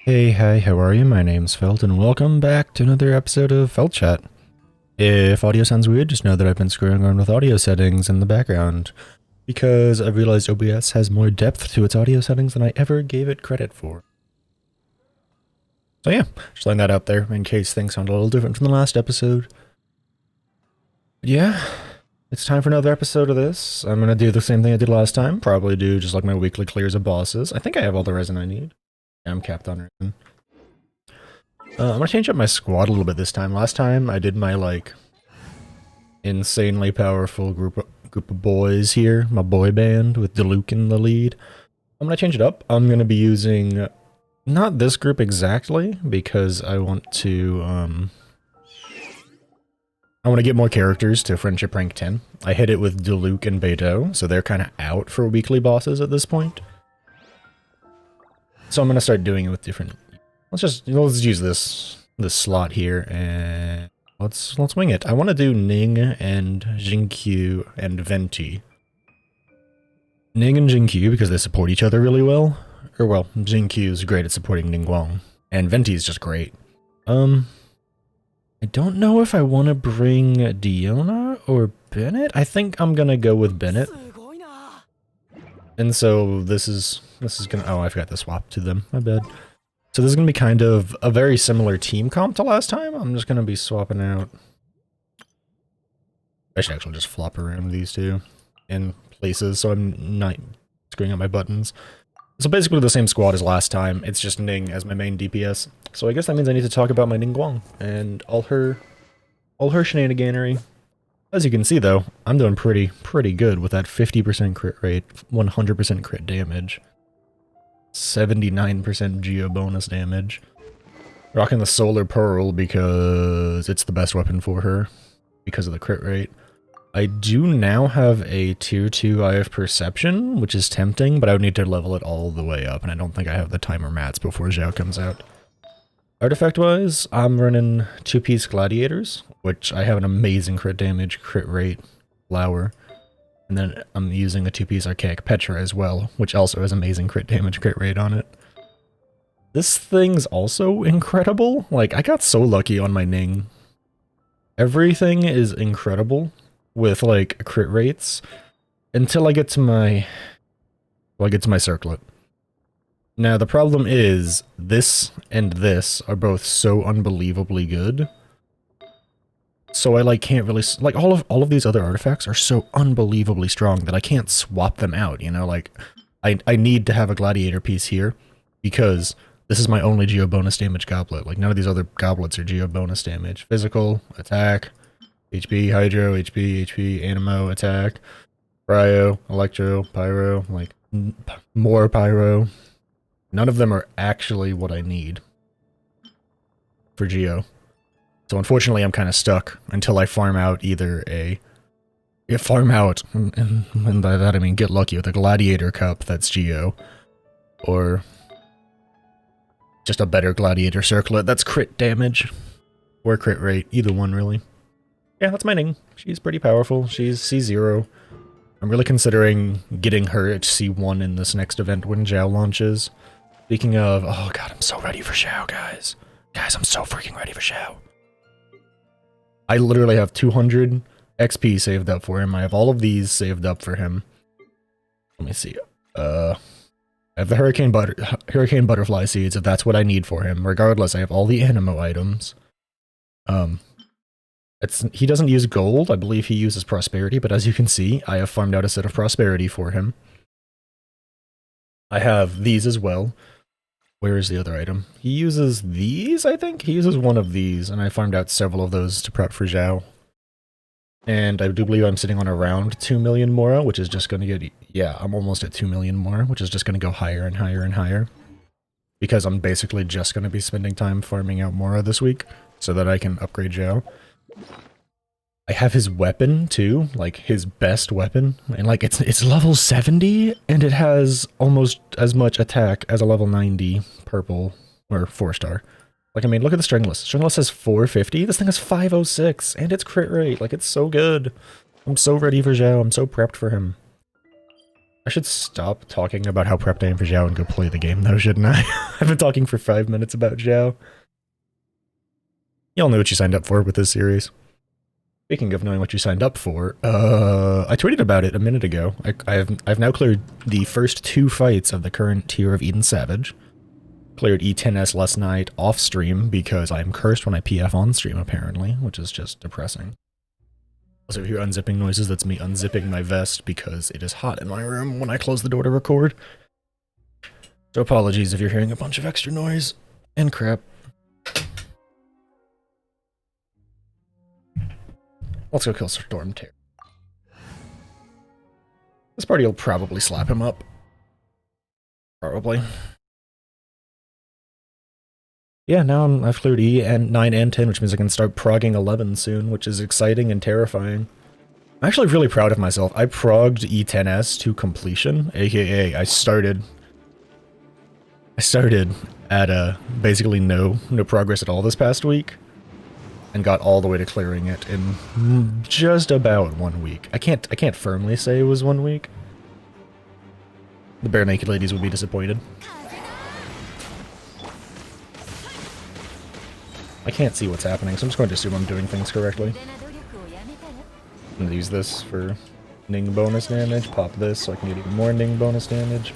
Hey, hi, how are you? My name's Felt, and welcome back to another episode of Felt Chat. If audio sounds weird, just know that I've been screwing around with audio settings in the background, because I've realized OBS has more depth to its audio settings than I ever gave it credit for. So yeah, just laying that out there in case things sound a little different from the last episode. But yeah, it's time for another episode of this. I'm gonna do the same thing I did last time, probably do just like my weekly clears of bosses. I think I have all the resin I need. Yeah, I'm capped on resin. I'm gonna change up my squad a little bit this time. Last time I did my like insanely powerful group of boys here, my boy band with Diluc in the lead. I'm gonna change it up. I'm gonna be using not this group exactly because I want to get more characters to friendship rank 10. I hit it with Diluc and Beidou, so they're kind of out for weekly bosses at this point. So I'm gonna start doing it with different. Let's use this slot here and let's wing it. I want to do Ning and Jingqiu and Venti. Ning and Jingqiu because they support each other really well. Or well, Jingqiu is great at supporting Ningguang, and Venti is just great. I don't know if I want to bring Diona or Bennett. I think I'm gonna go with Bennett. And so this is gonna. Oh, I forgot to swap to them. My bad. So this is going to be kind of a very similar team comp to last time. I'm just going to be swapping out. I should actually just flop around these two in places so I'm not screwing up my buttons. So basically the same squad as last time. It's just Ning as my main DPS. So I guess that means I need to talk about my Ningguang and all her shenaniganery. As you can see though, I'm doing pretty good with that 50% crit rate, 100% crit damage. 79% Geo bonus damage. Rocking the Solar Pearl because it's the best weapon for her because of the crit rate. I do now have a tier 2 Eye of Perception, which is tempting, but I would need to level it all the way up, and I don't think I have the timer mats before Xiao comes out. Artifact-wise, I'm running 2-piece Gladiators, which I have an amazing crit damage, crit rate, flower. And then I'm using a 2-piece Archaic Petra as well, which also has amazing crit damage, crit rate on it. This thing's also incredible. Like, I got so lucky on my Ning. Everything is incredible with, like, crit rates until I get to my... Circlet. Now, the problem is, this and this are both so unbelievably good. So I like can't really like all of these other artifacts are so unbelievably strong that I can't swap them out, you know, like I need to have a gladiator piece here because this is my only geo bonus damage goblet. Like none of these other goblets are geo bonus damage. Physical, attack, HP, hydro, HP, animo, attack, cryo, electro, pyro, like more pyro. None of them are actually what I need for geo. So unfortunately, I'm kind of stuck until I farm out either farm out, and by that I mean get lucky with a Gladiator Cup that's Geo, or just a better Gladiator Circlet that's crit damage, or crit rate, either one really. Yeah, that's my Ning. She's pretty powerful. She's C0. I'm really considering getting her at C1 in this next event when Xiao launches. Speaking of, oh god, I'm so ready for Xiao, guys. Guys, I'm so freaking ready for Xiao. I literally have 200 XP saved up for him. I have all of these saved up for him. Let me see. I have the Hurricane Butterfly Seeds, if that's what I need for him. Regardless, I have all the Animo items. He doesn't use gold. I believe he uses Prosperity, but as you can see, I have farmed out a set of Prosperity for him. I have these as well. Where is the other item? He uses these, I think? He uses one of these, and I farmed out several of those to prep for Xiao. And I do believe I'm sitting on around 2 million Mora, which is just going to get... Yeah, I'm almost at 2 million Mora, which is just going to go higher and higher and higher. Because I'm basically just going to be spending time farming out Mora this week, so that I can upgrade Xiao. I have his weapon, too, like, his best weapon, and, like, it's level 70, and it has almost as much attack as a level 90 purple, or 4-star. Like, I mean, look at the Stringless. Stringless has 450, this thing has 506, and it's crit rate, like, it's so good. I'm so ready for Xiao, I'm so prepped for him. I should stop talking about how prepped I am for Zhao and go play the game though, shouldn't I? I've been talking for 5 minutes about Zhao. Y'all know what you signed up for with this series. Speaking of knowing what you signed up for, I tweeted about it a minute ago. I've now cleared the first 2 fights of the current tier of Eden Savage. Cleared E10S last night off stream because I'm cursed when I PF on stream apparently, which is just depressing. Also, if you hear unzipping noises, that's me unzipping my vest because it is hot in my room when I close the door to record. So apologies if you're hearing a bunch of extra noise and crap. Let's go kill Storm Terror. This party will probably slap him up. Probably. Yeah, now I've cleared E and 9 and 10, which means I can start progging 11 soon, which is exciting and terrifying. I'm actually really proud of myself. I progged E10S to completion, aka I started at basically no progress at all this past week, and got all the way to clearing it in just about 1 week. I can't firmly say it was 1 week. The bare naked ladies would be disappointed. I can't see what's happening, so I'm just going to assume I'm doing things correctly. I'm going to use this for Ning bonus damage, pop this so I can get even more Ning bonus damage.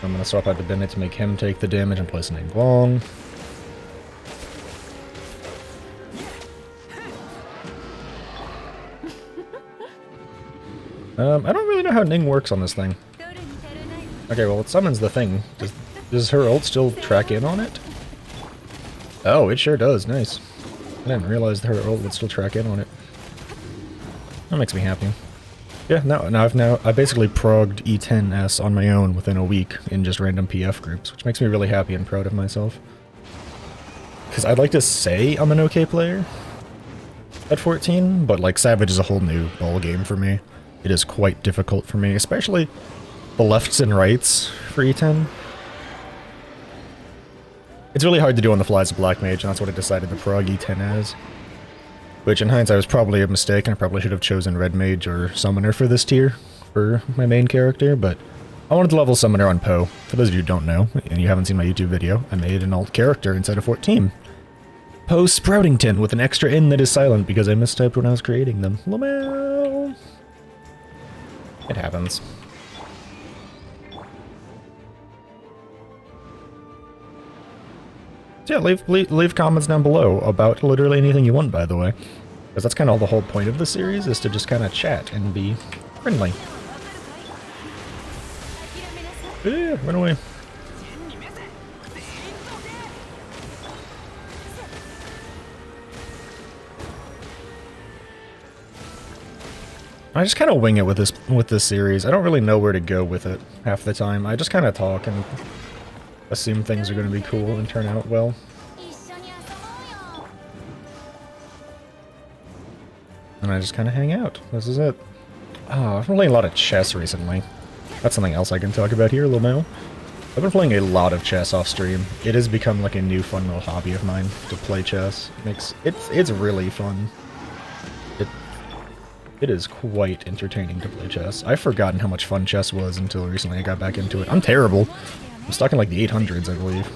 I'm going to swap out the Bennett to make him take the damage and place Ning Long. I don't really know how Ning works on this thing. Okay, well, it summons the thing. Does her ult still track in on it? Oh, it sure does. Nice. I didn't realize that her ult would still track in on it. That makes me happy. Yeah, I basically progged E10S on my own within a week in just random PF groups, which makes me really happy and proud of myself. Because I'd like to say I'm an okay player at 14, but like Savage is a whole new ball game for me. It is quite difficult for me, especially the lefts and rights for E10. It's really hard to do on the fly as a Black Mage, and that's what I decided to prog E10 as. Which, in hindsight, was probably a mistake, and I probably should have chosen Red Mage or Summoner for this tier, for my main character, but I wanted to level Summoner on Poe. For those of you who don't know, and you haven't seen my YouTube video, I made an alt character inside of 14. Poe Sproutington, with an extra N that is silent because I mistyped when I was creating them. Lamau! It happens. So yeah, leave comments down below about literally anything you want, by the way. Because that's kind of the whole point of the series, is to just kind of chat and be friendly. Yeah, run away. I just kind of wing it with this series. I don't really know where to go with it half the time. I just kind of talk and assume things are going to be cool and turn out well. And I just kind of hang out. This is it. Oh, I've been playing a lot of chess recently. That's something else I can talk about here, Lamau. I've been playing a lot of chess off stream. It has become like a new fun little hobby of mine to play chess. It's really fun. It is quite entertaining to play chess. I've forgotten how much fun chess was until recently I got back into it. I'm terrible. I'm stuck in like the 800s, I believe.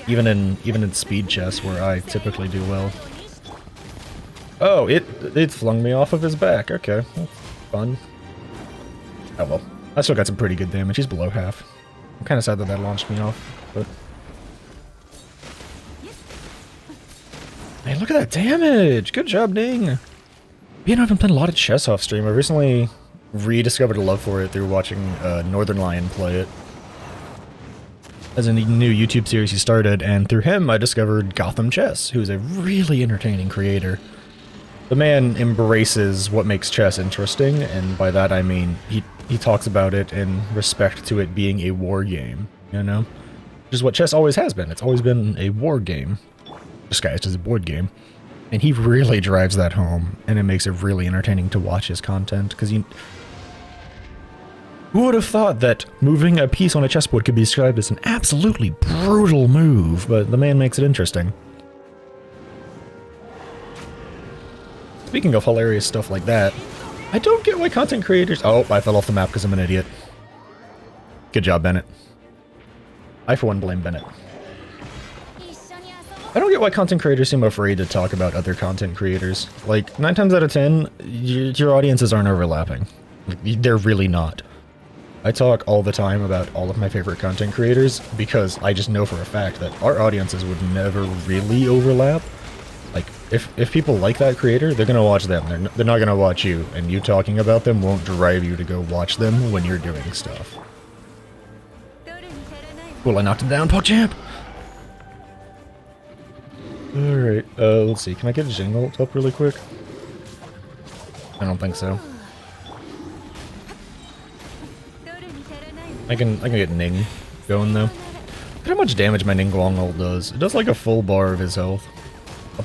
Even in speed chess, where I typically do well. Oh, it flung me off of his back. Okay, that's fun. Oh well, I still got some pretty good damage. He's below half. I'm kind of sad that launched me off, but hey, look at that damage! Good job, Ning. You know, I've been playing a lot of chess off stream. I recently rediscovered a love for it through watching Northern Lion play it. As a new YouTube series he started, and through him I discovered Gotham Chess, who's a really entertaining creator. The man embraces what makes chess interesting, and by that I mean he talks about it in respect to it being a war game, you know? Which is what chess always has been. It's always been a war game, disguised as a board game. And he really drives that home, and it makes it really entertaining to watch his content, because who would have thought that moving a piece on a chessboard could be described as an absolutely brutal move, but the man makes it interesting. Speaking of hilarious stuff like that, I don't get why content creators... Oh, I fell off the map because I'm an idiot. Good job, Bennett. I, for one, blame Bennett. I don't get why content creators seem afraid to talk about other content creators. Like, 9 times out of 10, your audiences aren't overlapping. Like, they're really not. I talk all the time about all of my favorite content creators because I just know for a fact that our audiences would never really overlap. Like, if people like that creator, they're gonna watch them. They're not gonna watch you, and you talking about them won't drive you to go watch them when you're doing stuff. Well, I knocked him down, PogChamp! Alright, let's see. Can I get Jingle up really quick? I don't think so. I can get Ning going though. Look at how much damage my Ningguang ult does. It does like a full bar of his health.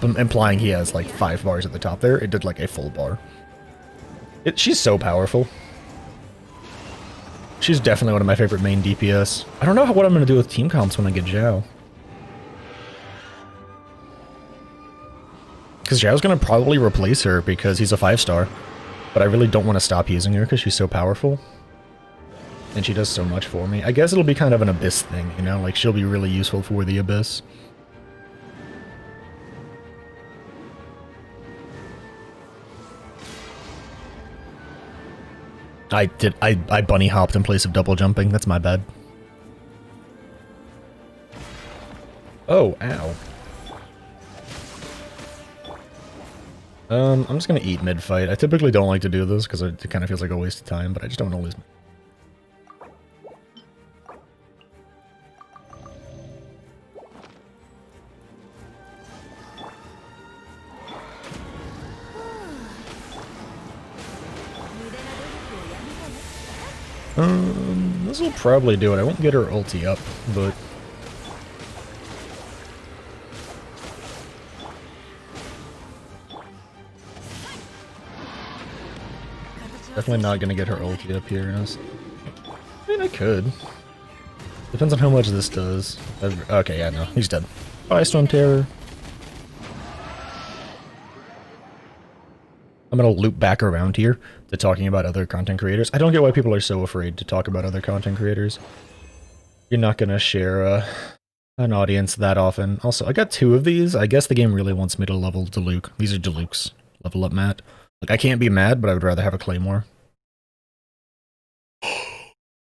Implying he has like 5 bars at the top there. It did like a full bar. She's so powerful. She's definitely one of my favorite main DPS. I don't know what I'm going to do with team comps when I get Zhao. Because Zhao's going to probably replace her because he's a 5-star. But I really don't want to stop using her because she's so powerful. And she does so much for me. I guess it'll be kind of an Abyss thing, you know? Like, she'll be really useful for the Abyss. I bunny hopped in place of double jumping. That's my bad. Oh, ow. I'm just gonna eat mid-fight. I typically don't like to do this because it kind of feels like a waste of time, but I just don't want to lose. This will probably do it. I won't get her ulti up, but... Definitely not gonna get her ulti up here. I mean, I could. Depends on how much this does. Okay, yeah, no, he's dead. Bye, Storm Terror. I'm gonna loop back around here to talking about other content creators. I don't get why people are so afraid to talk about other content creators. You're not gonna share an audience that often. Also, I got 2 of these. I guess the game really wants me to level Diluc. These are Diluc's. Level up Matt. Like, I can't be mad, but I would rather have a Claymore.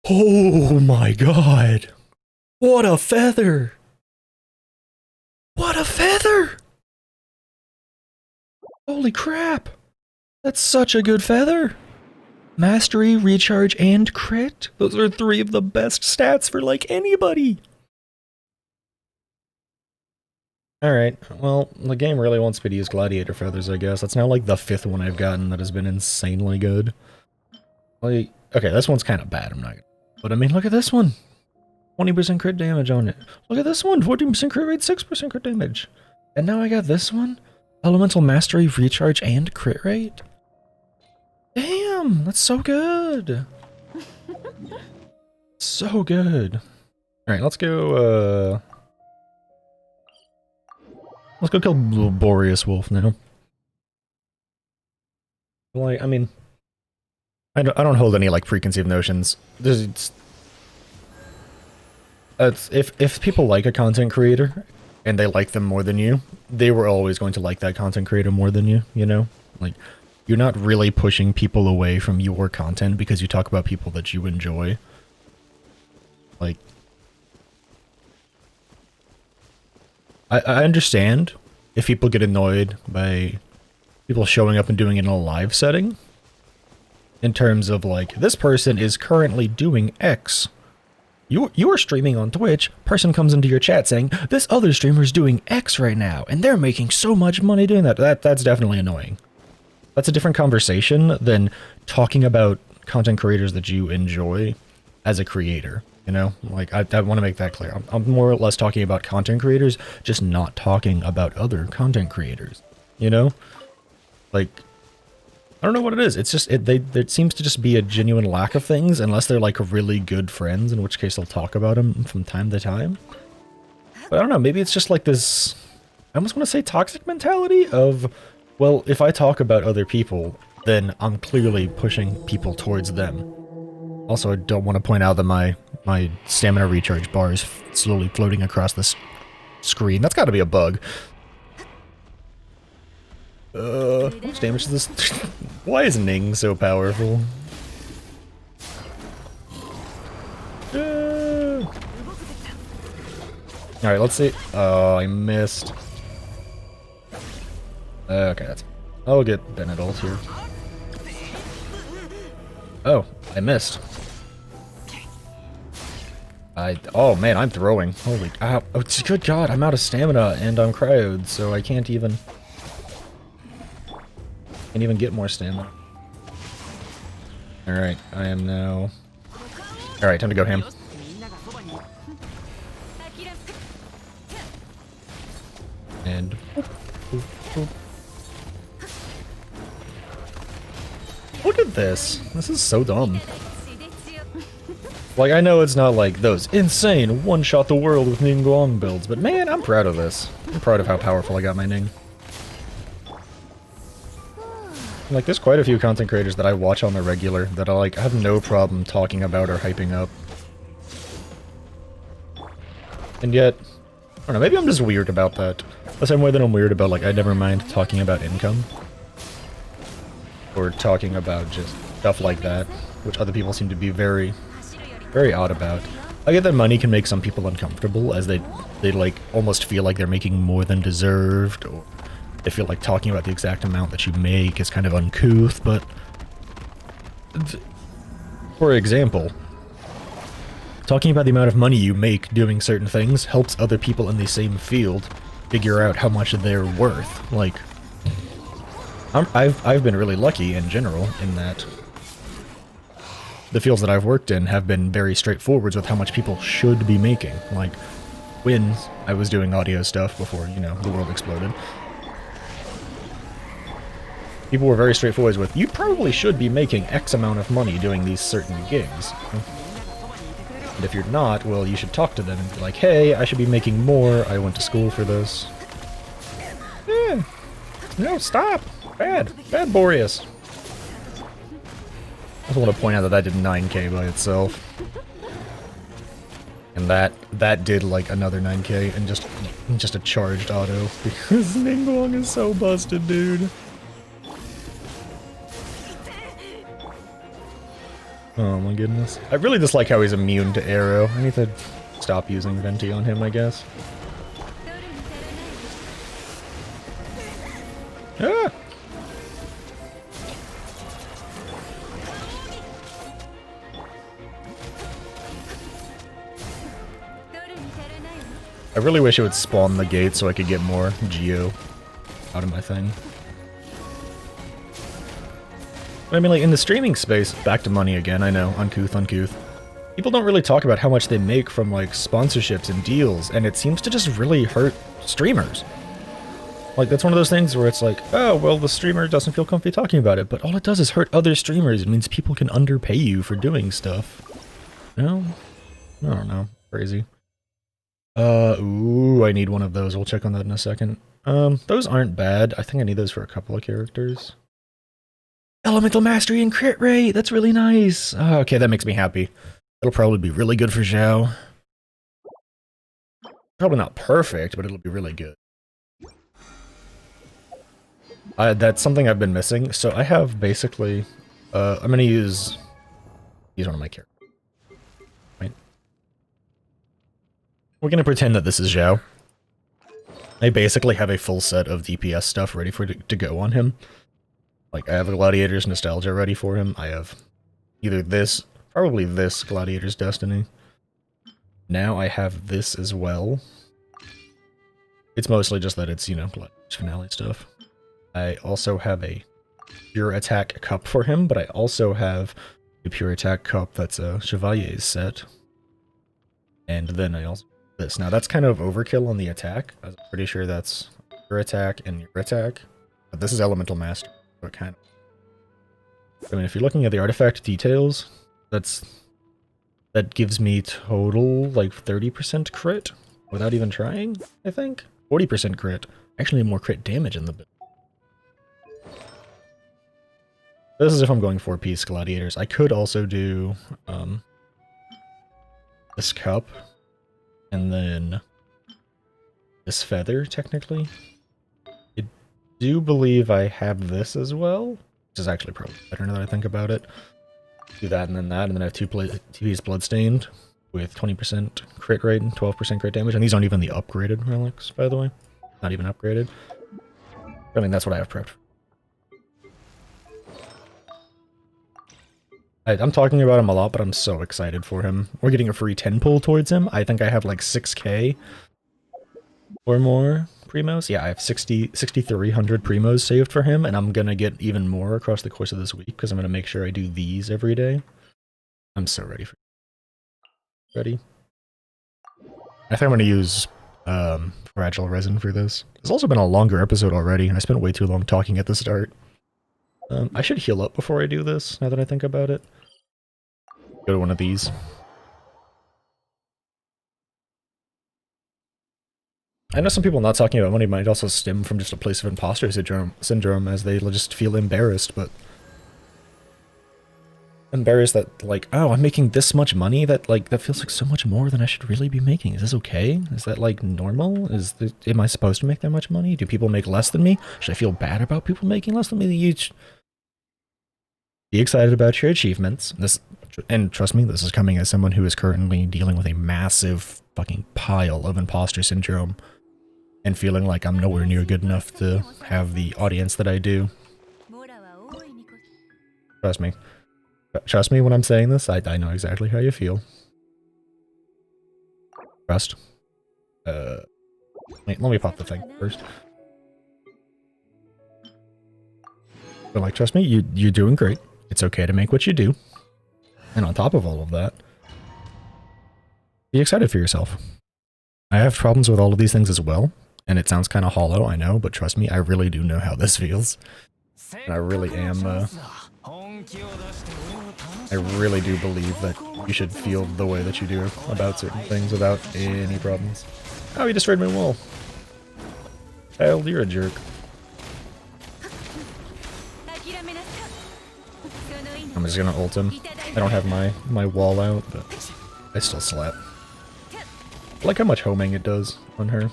Oh my god! What a feather! What a feather! Holy crap! That's such a good feather! Mastery, recharge, and crit? Those are 3 of the best stats for, like, anybody! Alright, well, the game really wants me to use Gladiator Feathers, I guess. That's now, like, the 5th one I've gotten that has been insanely good. Like, okay, this one's kind of bad, I'm not gonna... But I mean, look at this one! 20% crit damage on it. Look at this one! 14% crit rate, 6% crit damage. And now I got this one? Elemental Mastery, recharge, and crit rate? Damn! That's so good! So good. Alright, let's go, let's go kill Boreas Wolf now. Like, I mean... I don't hold any, like, preconceived notions. If people like a content creator, and they like them more than you, they were always going to like that content creator more than you, you know? Like, you're not really pushing people away from your content because you talk about people that you enjoy. Like... I understand if people get annoyed by people showing up and doing it in a live setting. In terms of, like, this person is currently doing X. You are streaming on Twitch, person comes into your chat saying, this other streamer's doing X right now, and they're making so much money doing that. That's definitely annoying. That's a different conversation than talking about content creators that you enjoy as a creator. You know, like, I want to make that clear. I'm more or less talking about content creators, just not talking about other content creators. You know? Like, I don't know what it is. It's just, there seems to just be a genuine lack of things, unless they're, like, really good friends, in which case they'll talk about them from time to time. But I don't know, maybe it's just like this, I almost want to say toxic mentality of Well, if I talk about other people, then I'm clearly pushing people towards them. Also, I don't want to point out that my stamina recharge bar is slowly floating across the screen. That's got to be a bug. How much damage does this? Why is Ning so powerful? Alright, let's see. Oh, I missed. Okay, that's... I'll get Benedalt here. Oh, I missed. Oh man, I'm throwing. Holy... Oh, good god, I'm out of stamina and I'm cryoed, so I can't even... Can't even get more stamina. Alright, I am now... Alright, time to go ham. And... Look at this! This is so dumb. Like, I know it's not like those insane one-shot the world with Ningguang builds, but man, I'm proud of this. I'm proud of how powerful I got my Ning. Like, there's quite a few content creators that I watch on the regular that I like have no problem talking about or hyping up. And yet, I don't know, maybe I'm just weird about that. The same way that I'm weird about, like, I never mind talking about income. Or talking about just stuff like that, which other people seem to be very, very odd about. I get that money can make some people uncomfortable, as they like, almost feel like they're making more than deserved, or they feel like talking about the exact amount that you make is kind of uncouth, but... For example, talking about the amount of money you make doing certain things helps other people in the same field figure out how much they're worth. Like, I've been really lucky in general in that the fields that I've worked in have been very straightforward with how much people should be making. Like, when I was doing audio stuff before, you know, the world exploded, people were very straightforward with, you probably should be making X amount of money doing these certain gigs. And if you're not, well, you should talk to them and be like, hey, I should be making more, I went to school for this. Yeah. No, stop! Bad. Bad Boreas. I also want to point out that that did 9k by itself. And that did like another 9k and just a charged auto. Because Ningguang is so busted, dude. Oh my goodness. I really dislike how he's immune to arrow. I need to stop using Venti on him, I guess. Ah! I really wish it would spawn the gate so I could get more Geo out of my thing. But I mean, like, in the streaming space, back to money again, I know, uncouth. People don't really talk about how much they make from, like, sponsorships and deals, and it seems to just really hurt streamers. Like, that's one of those things where it's like, oh, well, the streamer doesn't feel comfy talking about it, but all it does is hurt other streamers. It means people can underpay you for doing stuff. You know? I don't know. Crazy. Ooh, I need one of those. We'll check on that in a second. Those aren't bad. I think I need those for a couple of characters. Elemental Mastery and crit rate! That's really nice! Oh, okay, that makes me happy. It'll probably be really good for Zhao. Probably not perfect, but it'll be really good. That's something I've been missing. So I have basically... I'm gonna use one of my characters. Right. We're gonna pretend that this is Zhao. I basically have a full set of DPS stuff ready for to go on him. Like, I have a Gladiator's Nostalgia ready for him. I have either this, probably this Gladiator's Destiny. Now I have this as well. It's mostly just that it's, you know, Gladiator's Finale stuff. I also have a Pure Attack Cup for him, but I also have a Pure Attack Cup that's a Chevalier's set. And then I also have this. Now, that's kind of overkill on the attack. I'm pretty sure that's Pure Attack and your attack. But this is Elemental Master. What kind of... I mean, if you're looking at the artifact details, that gives me total, like, 30% crit without even trying, I think? 40% crit. Actually, more crit damage in the build. This is if I'm going 4-piece gladiators. I could also do this cup and then this feather, technically. I do believe I have this as well, which is actually probably better now that I think about it. Do that, and then I have 2-piece bloodstained with 20% crit rate and 12% crit damage, and these aren't even the upgraded relics, by the way. Not even upgraded. I mean, that's what I have prepped. I'm talking about him a lot, but I'm so excited for him. We're getting a free 10 pull towards him. I think I have like 6k or more primos. Yeah, I have 6,300 primos saved for him, and I'm gonna get even more across the course of this week because I'm gonna make sure I do these every day. I'm so ready for ready. I think I'm gonna use fragile resin for this. It's also been a longer episode already, and I spent way too long talking at the start. I should heal up before I do this, now that I think about it. Go to one of these. I know some people not talking about money might also stem from just a place of imposter syndrome as they just feel embarrassed, but embarrassed that, like, oh, I'm making this much money, that feels like so much more than I should really be making. Is this okay? Is that like normal? Am I supposed to make that much money? Do people make less than me? Should I feel bad about people making less than me? Be excited about your achievements. And trust me, this is coming as someone who is currently dealing with a massive fucking pile of imposter syndrome and feeling like I'm nowhere near good enough to have the audience that I do. Trust me. Trust me when I'm saying this, I know exactly how you feel. Trust. Wait, let me pop the thing first. But like, trust me, you're doing great. It's okay to make what you do. And on top of all of that, be excited for yourself. I have problems with all of these things as well, and it sounds kind of hollow, I know, but trust me, I really do know how this feels. And I really am, I really do believe that you should feel the way that you do about certain things without any problems. Oh, he destroyed my wall. Kyle, you're a jerk. I'm just gonna ult him. I don't have my wall out, but I still slap. I like how much homing it does on her.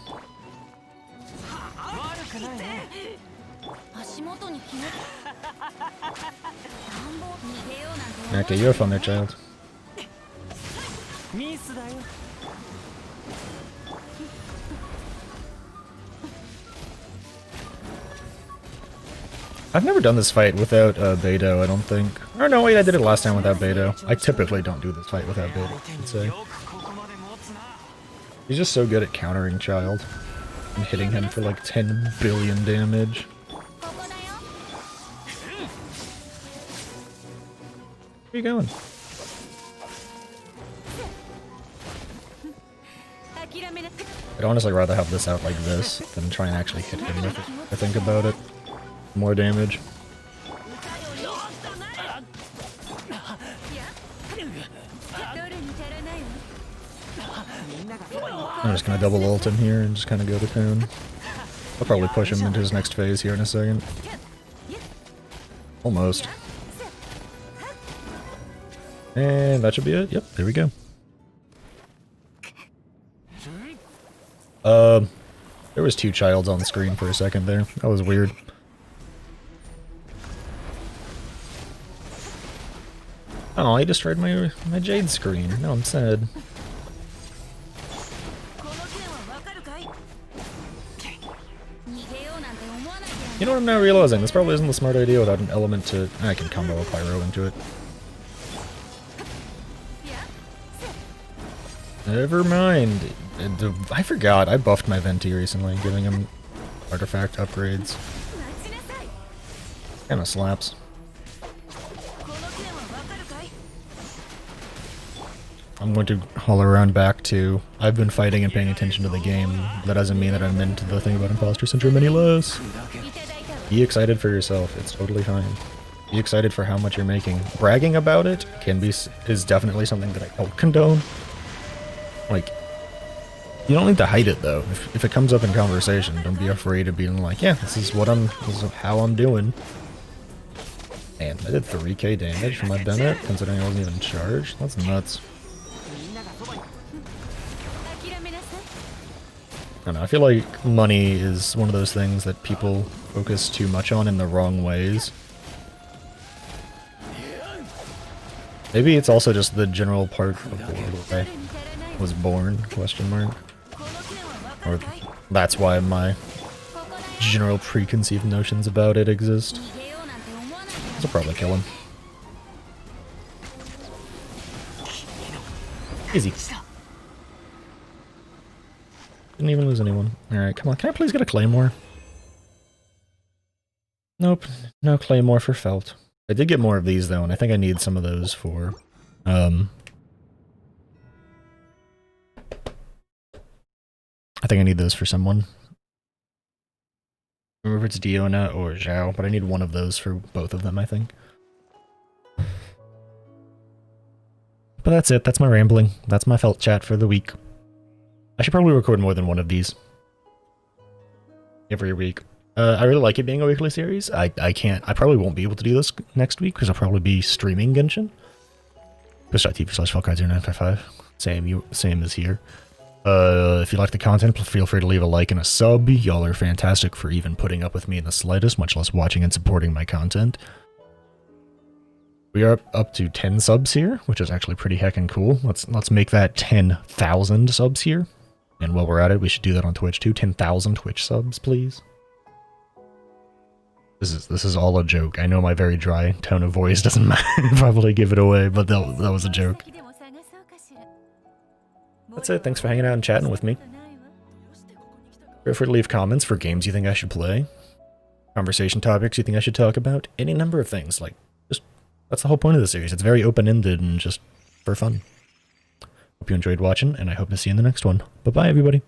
Okay, you have fun there, child. I've never done this fight without Beidou, I don't think. Or no, wait, I did it last time without Beidou. I typically don't do this fight without Beidou, I'd say. He's just so good at countering Child and hitting him for like 10 billion damage. Where are you going? I'd honestly rather have this out like this than try and actually hit him with it. I think about it. More damage. I'm just gonna double ult him here and just kind of go to town. I'll probably push him into his next phase here in a second. Almost. And that should be it. Yep, there we go. There was 2 Childs on the screen for a second there. That was weird. Oh, he destroyed my Jade screen. Now I'm sad. You know what I'm now realizing? This probably isn't the smart idea without an element to... I can combo a Pyro into it. Never mind. I forgot. I buffed my Venti recently, giving him artifact upgrades. Kinda slaps. I'm going to haul around back to... I've been fighting and paying attention to the game. That doesn't mean that I'm into the thing about imposter syndrome any less. Be excited for yourself. It's totally fine. Be excited for how much you're making. Bragging about it is definitely something that I don't condone. Like, you don't need to hide it though. If it comes up in conversation, don't be afraid of being like, yeah, this is how I'm doing. Man, I did 3k damage from my Bennett, considering I wasn't even charged. That's nuts. I don't know, I feel like money is one of those things that people focus too much on in the wrong ways. Maybe it's also just the general part of the world I was born, question mark. Or that's why my general preconceived notions about it exist. This will probably kill him. Easy. Didn't even lose anyone. Alright, come on. Can I please get a Claymore? Nope. No Claymore for Felt. I did get more of these though, and I think I need some of those for I think I need those for someone. I remember if it's Diona or Zhao, but I need one of those for both of them, I think. But that's it. That's my rambling. That's my Felt chat for the week. I should probably record more than one of these every week. I really like it being a weekly series. I probably won't be able to do this next week because I'll probably be streaming Genshin. Twitch.tv/FeltKaiser955. Same as here. If you like the content, feel free to leave a like and a sub. Y'all are fantastic for even putting up with me in the slightest, much less watching and supporting my content. We are up to 10 subs here, which is actually pretty heckin' cool. Let's make that 10,000 subs here. And while we're at it, we should do that on Twitch too. 10,000 Twitch subs, please. This is all a joke. I know my very dry tone of voice doesn't probably give it away, but that was a joke. That's it. Thanks for hanging out and chatting with me. Feel free to leave comments for games you think I should play, conversation topics you think I should talk about, any number of things. Like, just that's the whole point of the series. It's very open-ended and just for fun. Hope you enjoyed watching, and I hope to see you in the next one. Bye-bye, everybody.